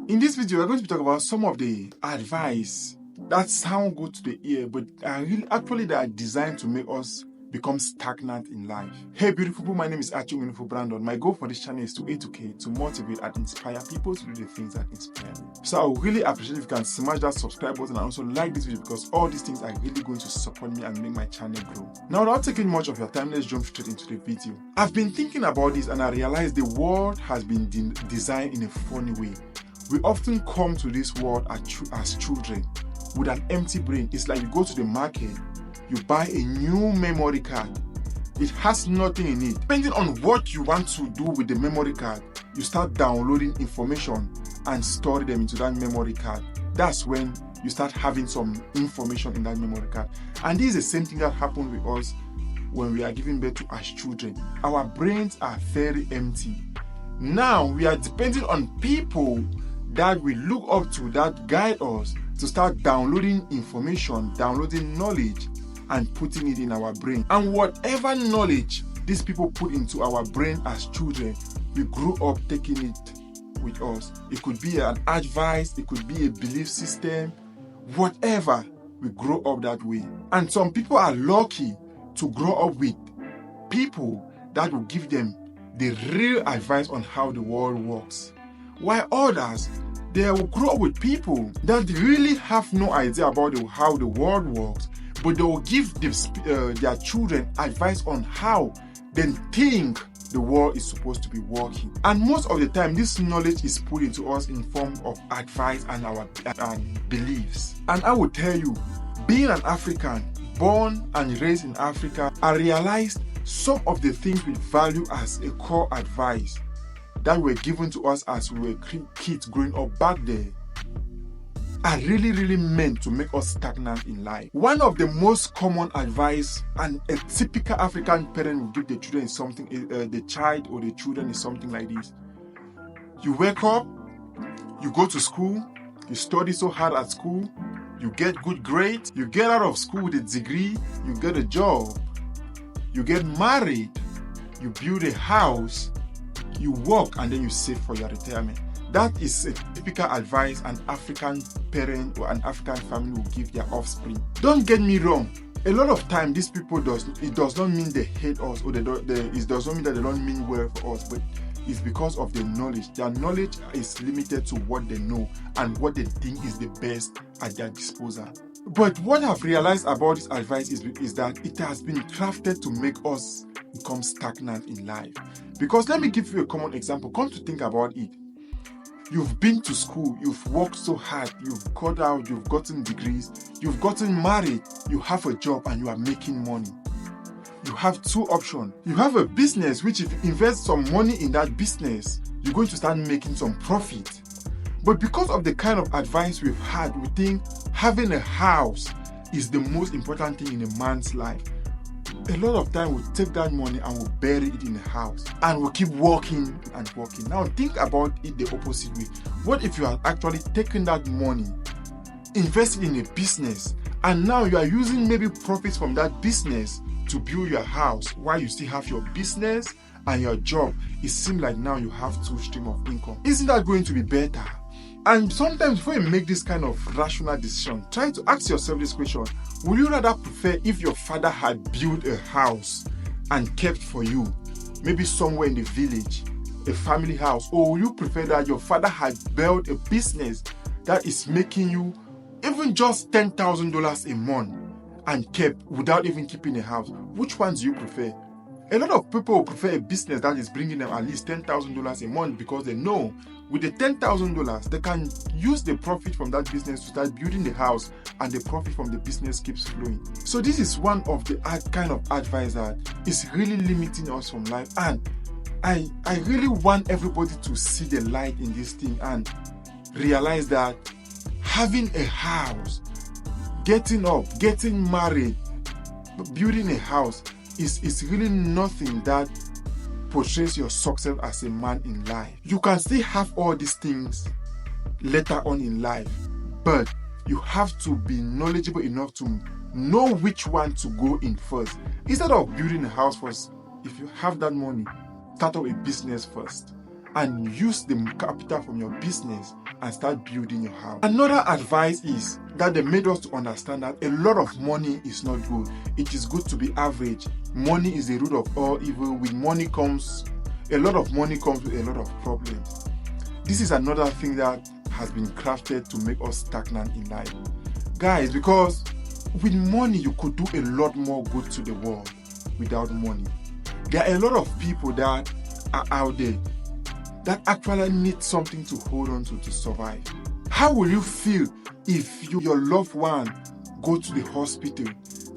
In this video, we're going to be talking about some of the advice that sound good to the ear, but they are designed to make us become stagnant in life. Hey beautiful people, my name is Archie Winifred Brandon. My goal for this channel is to educate, to motivate and inspire people to do the things that inspire me. So I would really appreciate if you can smash that subscribe button and also like this video, because all these things are really going to support me and make my channel grow. Now, without taking much of your time, let's jump straight into the video. I've been thinking about this and I realized the world has been designed in a funny way. We often come to this world as children with an empty brain. It's like you go to the market, you buy a new memory card. It has nothing in it. Depending on what you want to do with the memory card, you start downloading information and store them into that memory card. That's when you start having some information in that memory card. And this is the same thing that happens with us when we are giving birth to as children. Our brains are very empty. Now we are depending on people that we look up to, that guide us to start downloading information, downloading knowledge and putting it in our brain. And whatever knowledge these people put into our brain as children, we grew up taking it with us. It could be an advice, it could be a belief system, whatever, we grow up that way. And some people are lucky to grow up with people that will give them the real advice on how the world works. While others, they will grow up with people that really have no idea about how the world works, but they will give their children advice on how they think the world is supposed to be working. And most of the time, this knowledge is put into us in form of advice and our beliefs. And I will tell you, being an African, born and raised in Africa, I realized some of the things we value as a core advice that were given to us as we were kids growing up back there are really meant to make us stagnant in life. One of the most common advice and a typical African parent will give the children is something, the child or the children is something like this. You wake up, you go to school, you study so hard at school, you get good grades, you get out of school with a degree, you get a job, you get married, you build a house, you work, and then you save for your retirement. That is a typical advice an African parent or an African family will give their offspring. Don't get me wrong. A lot of time, these people it does not mean they hate us, or it does not mean that they don't mean well for us, but it's because of the knowledge. Their knowledge is limited to what they know and what they think is the best at their disposal. But what I've realized about this advice is that it has been crafted to make us become stagnant in life. Because let me give you a common example. Come to think about it. You've been to school, you've worked so hard, you've got out, you've gotten degrees, you've gotten married, you have a job and you are making money. You have two options. You have a business which if you invest some money in that business, you're going to start making some profit. But because of the kind of advice we've had, we think having a house is the most important thing in a man's life. A lot of time we'll take that money and we'll bury it in a house and we'll keep working and working. Now think about it the opposite way. What if you are actually taking that money, invested in a business, and now you are using maybe profits from that business to build your house while you still have your business and your job? It seems like now you have two streams of income. Isn't that going to be better? And sometimes before you make this kind of rational decision, try to ask yourself this question. Would you rather prefer if your father had built a house and kept for you, maybe somewhere in the village, a family house, or would you prefer that your father had built a business that is making you even just $10,000 a month and kept without even keeping a house? Which one do you prefer? A lot of people prefer a business that is bringing them at least $10,000 a month because they know with the $10,000, they can use the profit from that business to start building the house and the profit from the business keeps flowing. So this is one of the kind of advice that is really limiting us from life. And I really want everybody to see the light in this thing and realize that having a house, getting up, getting married, building a house is really nothing that portrays your success as a man in life. You can still have all these things later on in life, but you have to be knowledgeable enough to know which one to go in first. Instead of building a house first, if you have that money, start up a business first. and use the capital from your business and start building your house. Another advice is that they made us to understand that a lot of money is not good. It is good to be average. Money is the root of all evil. With money comes, a lot of money comes with a lot of problems. This is another thing that has been crafted to make us stagnant in life. Guys, because with money you could do a lot more good to the world without money. There are a lot of people that are out there that actually need something to hold on to survive. How will you feel if your loved one go to the hospital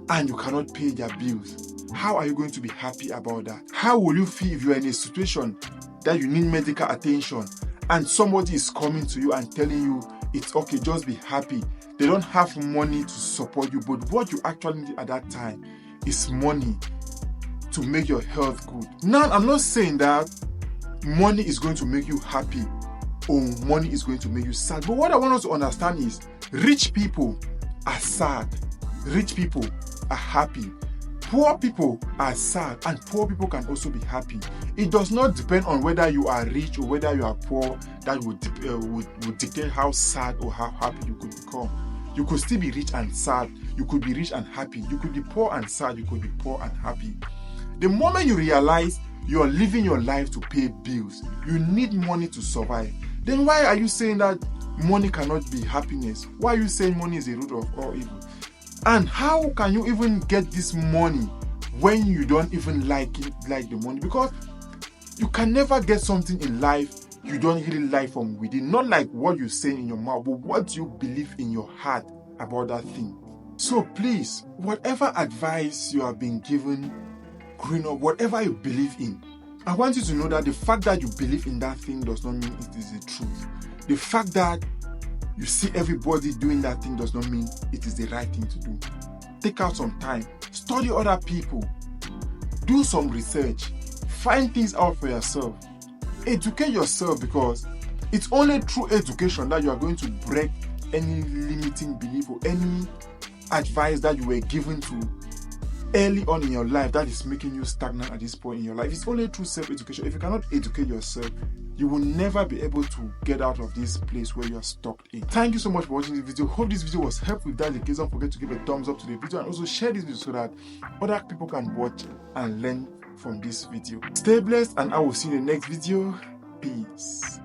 and you cannot pay their bills? How are you going to be happy about that? How will you feel if you are in a situation that you need medical attention and somebody is coming to you and telling you it's okay, just be happy? They don't have money to support you, but what you actually need at that time is money to make your health good. Now, I'm not saying that money is going to make you happy or money is going to make you sad, but what I want us to understand is rich people are sad, rich people are happy. Poor people are sad and poor people can also be happy. It does not depend on whether you are rich or whether you are poor that would dictate how sad or how happy you could become. You could still be rich and sad. You could be rich and happy. You could be poor and sad. You could be poor and happy. The moment you realize you are living your life to pay bills, you need money to survive, then why are you saying that money cannot be happiness? Why are you saying money is the root of all evil? And how can you even get this money when you don't even like the money? Because you can never get something in life you don't really like from within. Not like what you say in your mouth, but what you believe in your heart about that thing. So please, whatever advice you have been given growing up, whatever you believe in, I want you to know that the fact that you believe in that thing does not mean it is the truth. The fact that you see everybody doing that thing does not mean it is the right thing to do. Take out some time, study other people, do some research, find things out for yourself, educate yourself, because it's only through education that you are going to break any limiting belief or any advice that you were given to early on in your life that is making you stagnant at this point in your life. It's only through self-education. If you cannot educate yourself, you will never be able to get out of this place where you are stuck in. Thank you so much for watching this video. Hope this video was helpful. If that's the case, don't forget to give a thumbs up to the video and also share this video so that other people can watch and learn from this video. Stay blessed and I will see you in the next video. Peace.